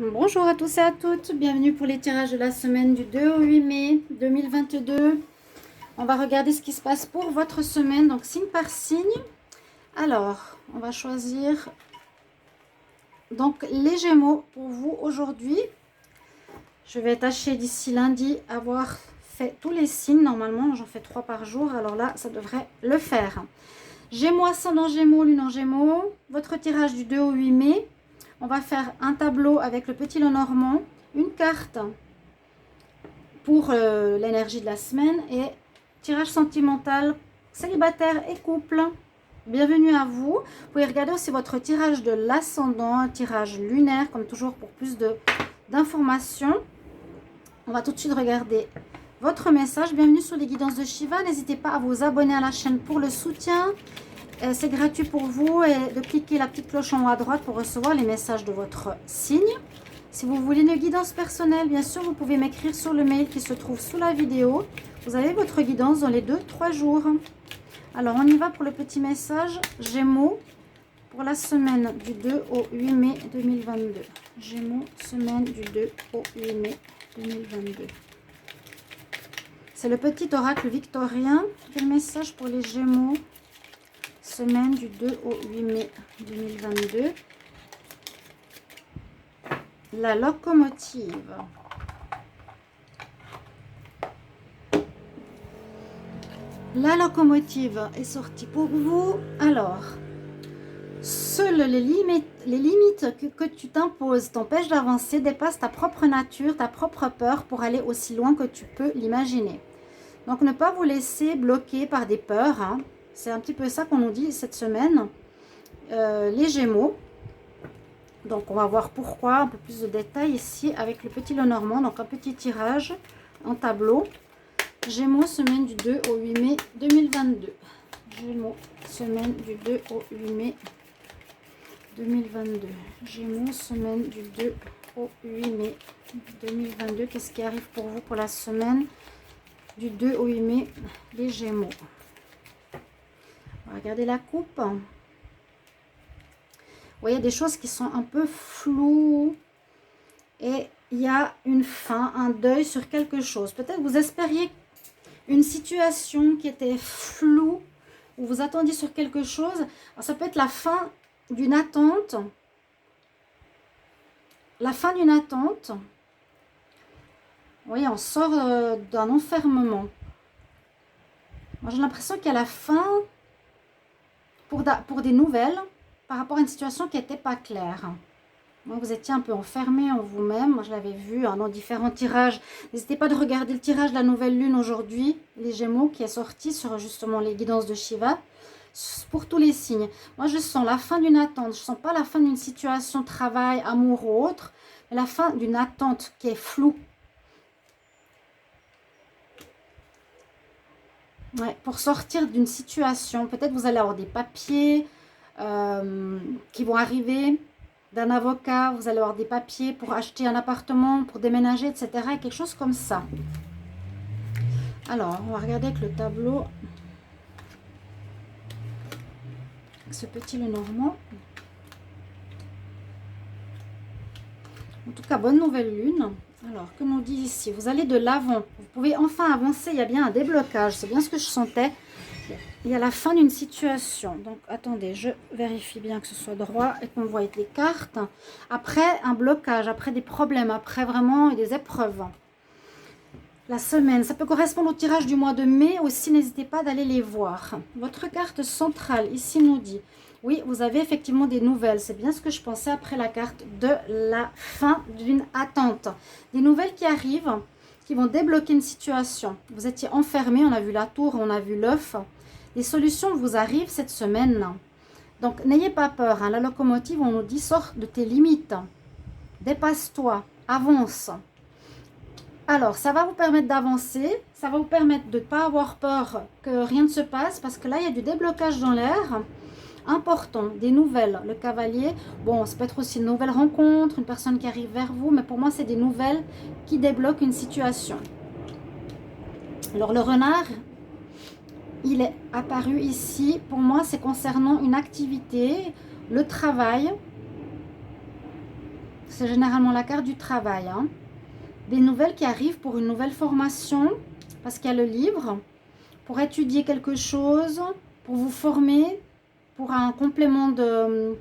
Bonjour à tous et à toutes, bienvenue pour les tirages de la semaine du 2 au 8 mai 2022. On va regarder ce qui se passe pour votre semaine, donc signe par signe. Alors, on va choisir donc les Gémeaux pour vous aujourd'hui. Je vais tâcher d'ici lundi avoir fait tous les signes. Normalement, j'en fais 3 par jour, alors là, ça devrait le faire. Gémeaux, ascendant Gémeaux, lune en Gémeaux. Votre tirage du 2 au 8 mai. On va faire un tableau avec le petit Lenormand, une carte pour l'énergie de la semaine et tirage sentimental, célibataire et couple. Bienvenue à vous. Vous pouvez regarder aussi votre tirage de l'ascendant, un tirage lunaire, comme toujours pour plus d'informations. On va tout de suite regarder votre message. Bienvenue sur les guidances de Shiva. N'hésitez pas à vous abonner à la chaîne pour le soutien. C'est gratuit pour vous et de cliquer la petite cloche en haut à droite pour recevoir les messages de votre signe. Si vous voulez une guidance personnelle, bien sûr, vous pouvez m'écrire sur le mail qui se trouve sous la vidéo. Vous avez votre guidance dans les 2-3 jours. Alors, on y va pour le petit message Gémeaux pour la semaine du 2 au 8 mai 2022. Gémeaux, semaine du 2 au 8 mai 2022. C'est le petit oracle victorien. Quel message pour les Gémeaux? Semaine du 2 au 8 mai 2022. La locomotive. La locomotive est sortie pour vous. Alors, seules les limites que tu t'imposes t'empêchent d'avancer, dépassent ta propre nature, ta propre peur pour aller aussi loin que tu peux l'imaginer. Donc, ne pas vous laisser bloquer par des peurs. Hein. C'est un petit peu ça qu'on nous dit cette semaine. Les Gémeaux. Donc, on va voir pourquoi, un peu plus de détails ici avec le petit Lenormand. Donc, un petit tirage en tableau. Gémeaux, semaine du 2 au 8 mai 2022. Gémeaux, semaine du 2 au 8 mai 2022. Gémeaux, semaine du 2 au 8 mai 2022. Qu'est-ce qui arrive pour vous pour la semaine du 2 au 8 mai, les Gémeaux? On va regarder la coupe. Vous voyez des choses qui sont un peu floues. Et il y a une fin, un deuil sur quelque chose. Peut-être vous espériez une situation qui était floue, ou vous attendiez sur quelque chose. Alors, ça peut être la fin d'une attente. La fin d'une attente. Vous voyez, on sort d'un enfermement. Moi, j'ai l'impression qu'il y a la fin pour des nouvelles par rapport à une situation qui n'était pas claire. Moi, vous étiez un peu enfermé en vous-même. Moi, je l'avais vu dans différents tirages. N'hésitez pas de regarder le tirage de la nouvelle lune aujourd'hui, les Gémeaux, qui est sorti sur justement les guidances de Shiva, pour tous les signes. Moi, je sens la fin d'une attente. Je ne sens pas la fin d'une situation, travail, amour ou autre, mais la fin d'une attente qui est floue. Ouais, pour sortir d'une situation, peut-être vous allez avoir des papiers qui vont arriver, d'un avocat, vous allez avoir des papiers pour acheter un appartement, pour déménager, etc. Quelque chose comme ça. Alors, on va regarder avec le tableau. Ce petit Lenormand. En tout cas, bonne nouvelle lune. Alors, que nous dit ici? Vous allez de l'avant. Vous pouvez enfin avancer. Il y a bien un déblocage. C'est bien ce que je sentais. Il y a la fin d'une situation. Donc, attendez, je vérifie bien que ce soit droit et qu'on voit les cartes. Après un blocage, après des problèmes, après vraiment des épreuves. La semaine, ça peut correspondre au tirage du mois de mai. Aussi, n'hésitez pas d'aller les voir. Votre carte centrale, ici, nous dit... Oui, vous avez effectivement des nouvelles. C'est bien ce que je pensais après la carte de la fin d'une attente. Des nouvelles qui arrivent, qui vont débloquer une situation. Vous étiez enfermé, on a vu la tour, on a vu l'œuf. Les solutions vous arrivent cette semaine. Donc, n'ayez pas peur. Hein. La locomotive, on nous dit, sors de tes limites. Dépasse-toi, avance. Alors, ça va vous permettre d'avancer. Ça va vous permettre de ne pas avoir peur que rien ne se passe. Parce que là, il y a du déblocage dans l'air. Important, des nouvelles. Le cavalier, bon, ça peut être aussi une nouvelle rencontre, une personne qui arrive vers vous. Mais pour moi, c'est des nouvelles qui débloquent une situation. Alors, le renard... il est apparu ici. Pour moi, c'est concernant une activité, le travail. C'est généralement la carte du travail. Hein. Des nouvelles qui arrivent pour une nouvelle formation, parce qu'il y a le livre, pour étudier quelque chose, pour vous former, pour un complément de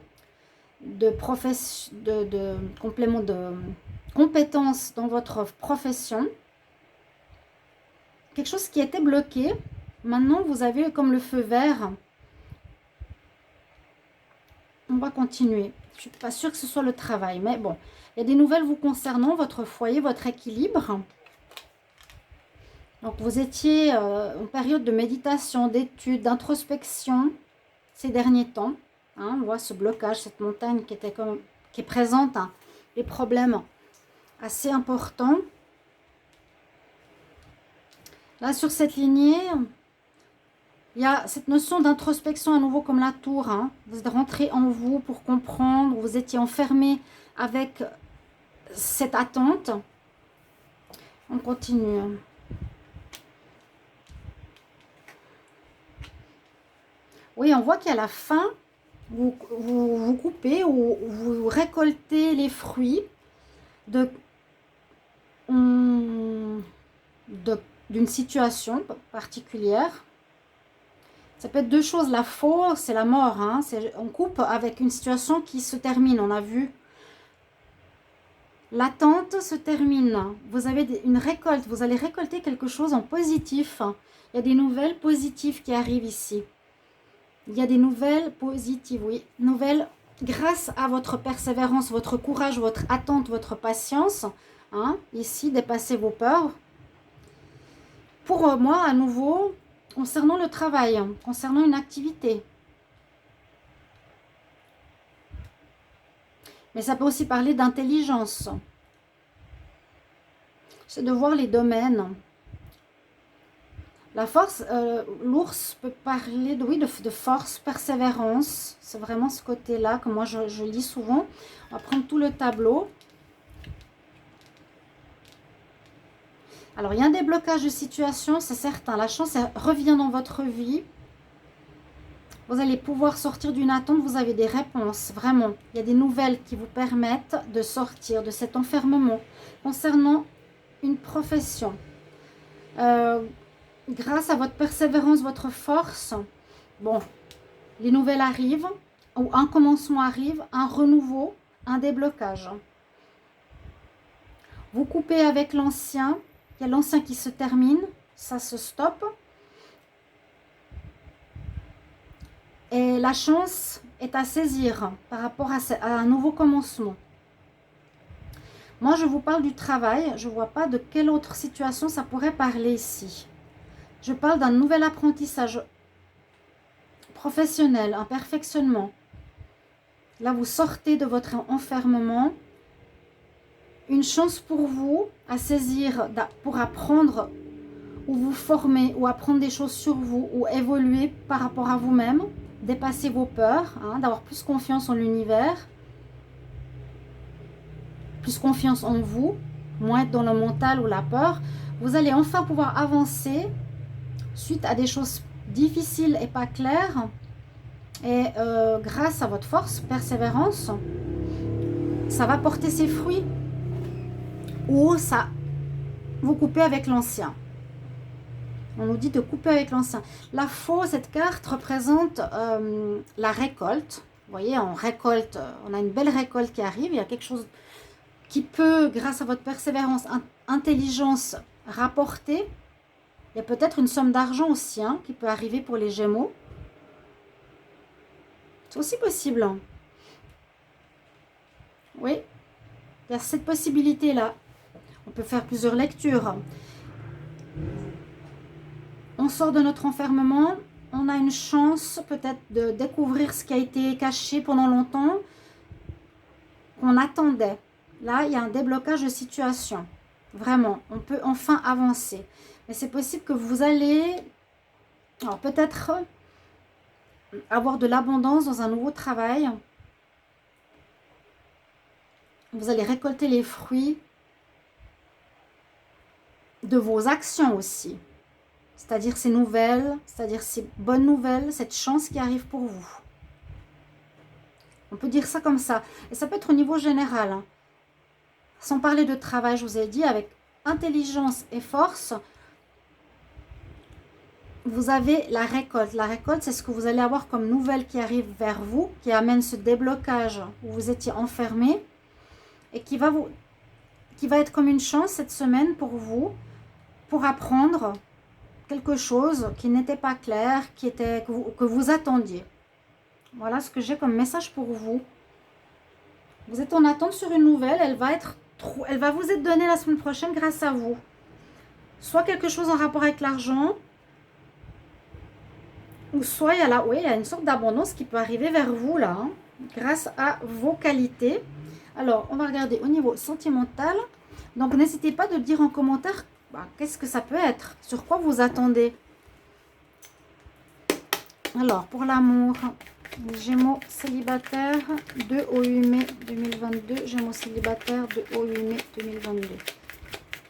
complément de compétences dans votre profession. Quelque chose qui était bloqué. Maintenant, vous avez comme le feu vert. On va continuer. Je ne suis pas sûre que ce soit le travail, mais bon. Il y a des nouvelles vous concernant, votre foyer, votre équilibre. Donc, vous étiez en période de méditation, d'étude, d'introspection ces derniers temps. Hein, on voit ce blocage, cette montagne qui est présente, hein, des problèmes assez importants. Là, sur cette lignée, il y a cette notion d'introspection à nouveau comme la tour. Hein. Vous êtes rentré en vous pour comprendre, vous étiez enfermé avec cette attente. On continue. Oui, on voit qu'à la fin, vous coupez ou vous récoltez les fruits d'une situation particulière. Ça peut être deux choses. La force, c'est la mort. Hein. On coupe avec une situation qui se termine. On a vu. L'attente se termine. Vous avez une récolte. Vous allez récolter quelque chose en positif. Il y a des nouvelles positives qui arrivent ici. Il y a des nouvelles positives, oui. Nouvelles grâce à votre persévérance, votre courage, votre attente, votre patience. Hein. Ici, dépassez vos peurs. Pour moi, à nouveau, concernant le travail, concernant une activité. Mais ça peut aussi parler d'intelligence. C'est de voir les domaines. La force, l'ours peut parler de force, persévérance. C'est vraiment ce côté-là que moi je lis souvent. On va prendre tout le tableau. Alors, il y a un déblocage de situation, c'est certain. La chance elle revient dans votre vie. Vous allez pouvoir sortir d'une attente. Vous avez des réponses, vraiment. Il y a des nouvelles qui vous permettent de sortir de cet enfermement. Concernant une profession. Grâce à votre persévérance, votre force, bon, les nouvelles arrivent, ou un commencement arrive, un renouveau, un déblocage. Vous coupez avec l'ancien, il y a l'ancien qui se termine, ça se stoppe. Et la chance est à saisir par rapport à un nouveau commencement. Moi, je vous parle du travail, je ne vois pas de quelle autre situation ça pourrait parler ici. Je parle d'un nouvel apprentissage professionnel, un perfectionnement. Là, vous sortez de votre enfermement. Une chance pour vous à saisir pour apprendre ou vous former ou apprendre des choses sur vous ou évoluer par rapport à vous-même, dépasser vos peurs, hein, d'avoir plus confiance en l'univers, plus confiance en vous, moins être dans le mental ou la peur. Vous allez enfin pouvoir avancer suite à des choses difficiles et pas claires, et grâce à votre force, persévérance, ça va porter ses fruits, ou ça, vous coupez avec l'ancien. On nous dit de couper avec l'ancien. La faux, cette carte représente la récolte. Vous voyez, on récolte, on a une belle récolte qui arrive, il y a quelque chose qui peut, grâce à votre persévérance, intelligence, rapporter. Il y a peut-être une somme d'argent aussi hein, qui peut arriver pour les Gémeaux. C'est aussi possible. Hein. Oui, il y a cette possibilité-là. On peut faire plusieurs lectures. On sort de notre enfermement. On a une chance peut-être de découvrir ce qui a été caché pendant longtemps, qu'on attendait. Là, il y a un déblocage de situation. Vraiment, on peut enfin avancer. Mais c'est possible que vous allez, alors peut-être avoir de l'abondance dans un nouveau travail. Vous allez récolter les fruits de vos actions aussi. C'est-à-dire ces nouvelles, c'est-à-dire ces bonnes nouvelles, cette chance qui arrive pour vous. On peut dire ça comme ça. Et ça peut être au niveau général. Hein. Sans parler de travail, je vous ai dit, avec intelligence et force, vous avez la récolte. La récolte, c'est ce que vous allez avoir comme nouvelle qui arrive vers vous, qui amène ce déblocage où vous étiez enfermé et qui va être comme une chance cette semaine pour vous, pour apprendre quelque chose qui n'était pas clair, que vous attendiez. Voilà ce que j'ai comme message pour vous. Vous êtes en attente sur une nouvelle, elle va vous être donnée la semaine prochaine grâce à vous. Soit quelque chose en rapport avec l'argent, ou soit il y a une sorte d'abondance qui peut arriver vers vous là, hein, grâce à vos qualités. Alors, on va regarder au niveau sentimental. Donc, n'hésitez pas de dire en commentaire qu'est-ce que ça peut être, sur quoi vous attendez. Alors, pour l'amour, Gémeaux célibataire, 2 au 8 mai 2022. Gémeaux célibataire, 2 au 8 mai 2022.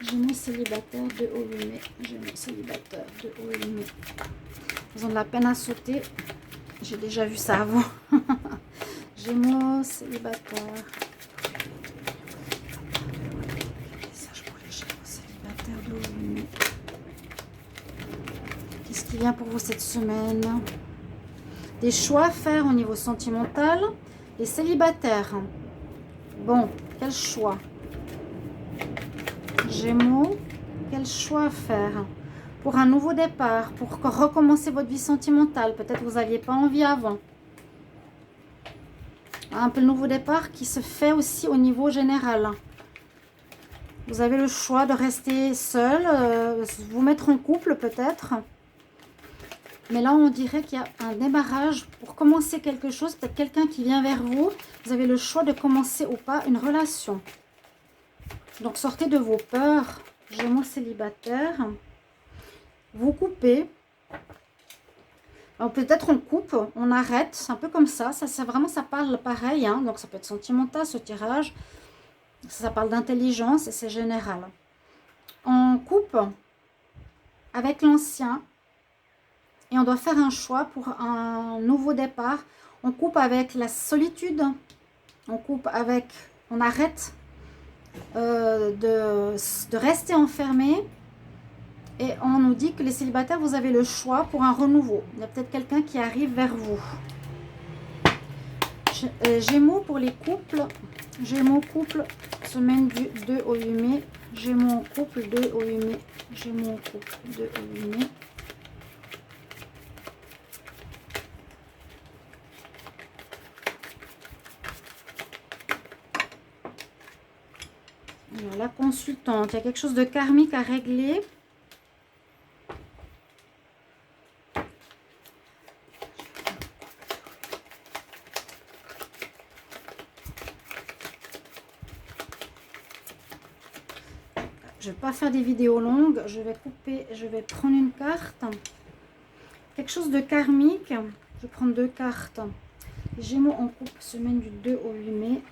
Gémeaux célibataire, 2 au 8 mai. Gémeaux célibataire, 2 au 8 mai. Ils ont de la peine à sauter. J'ai déjà vu ça avant. Gémeaux célibataire. Message pour les Gémeaux célibataires, 2 au 8 mai. Qu'est-ce qui vient pour vous cette semaine? Des choix à faire au niveau sentimental. Les célibataires. Bon, quel choix? Gémeaux, quel choix à faire? Pour un nouveau départ, pour recommencer votre vie sentimentale. Peut-être que vous n'aviez pas envie avant. Un peu le nouveau départ qui se fait aussi au niveau général. Vous avez le choix de rester seul, vous mettre en couple peut-être. Mais là, on dirait qu'il y a un démarrage pour commencer quelque chose. Peut-être quelqu'un qui vient vers vous. Vous avez le choix de commencer ou pas une relation. Donc, sortez de vos peurs. Gémeaux célibataire. Vous coupez. Peut-être on coupe, on arrête. C'est un peu comme ça. Ça parle pareil. Hein. Donc, ça peut être sentimental, ce tirage. Ça parle d'intelligence et c'est général. On coupe avec l'ancien. Et on doit faire un choix pour un nouveau départ. On coupe avec la solitude. On arrête de rester enfermé. Et on nous dit que les célibataires, vous avez le choix pour un renouveau. Il y a peut-être quelqu'un qui arrive vers vous. Gémeaux pour les couples. Gémeaux couple, semaine du 2 au 8 mai. Gémeaux couple, 2 au 8 mai. Gémeaux couple, 2 au 8 mai. Alors, la consultante, il y a quelque chose de karmique à régler. Je ne vais pas faire des vidéos longues, je vais couper, je vais prendre une carte. Quelque chose de karmique, je vais prendre 2 cartes. Gémeaux en couple, semaine du 2 au 8 mai.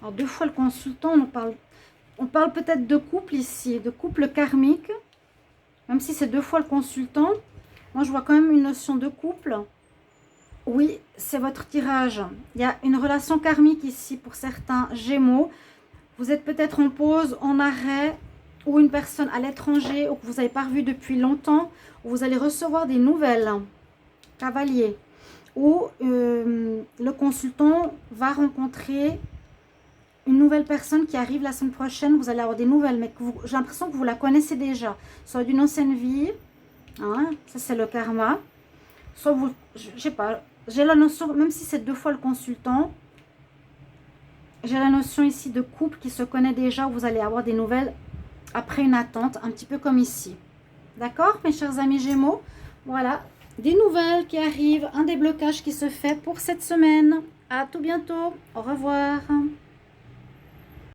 Alors 2 fois le consultant, on parle peut-être de couple ici, de couple karmique. Même si c'est 2 fois le consultant, moi je vois quand même une notion de couple. Oui, c'est votre tirage. Il y a une relation karmique ici pour certains Gémeaux. Vous êtes peut-être en pause, en arrêt, ou une personne à l'étranger, ou que vous n'avez pas revu depuis longtemps, où vous allez recevoir des nouvelles. Cavalier. Ou le consultant va rencontrer une nouvelle personne qui arrive la semaine prochaine. Vous allez avoir des nouvelles, mais j'ai l'impression que vous la connaissez déjà. Soit d'une ancienne vie, hein, ça c'est le karma. Soit vous, je sais pas, j'ai la notion, même si c'est 2 fois le consultant, j'ai la notion ici de couple qui se connaît déjà, où vous allez avoir des nouvelles après une attente, un petit peu comme ici. D'accord, mes chers amis Gémeaux? Voilà, des nouvelles qui arrivent, un déblocage qui se fait pour cette semaine. À tout bientôt, au revoir.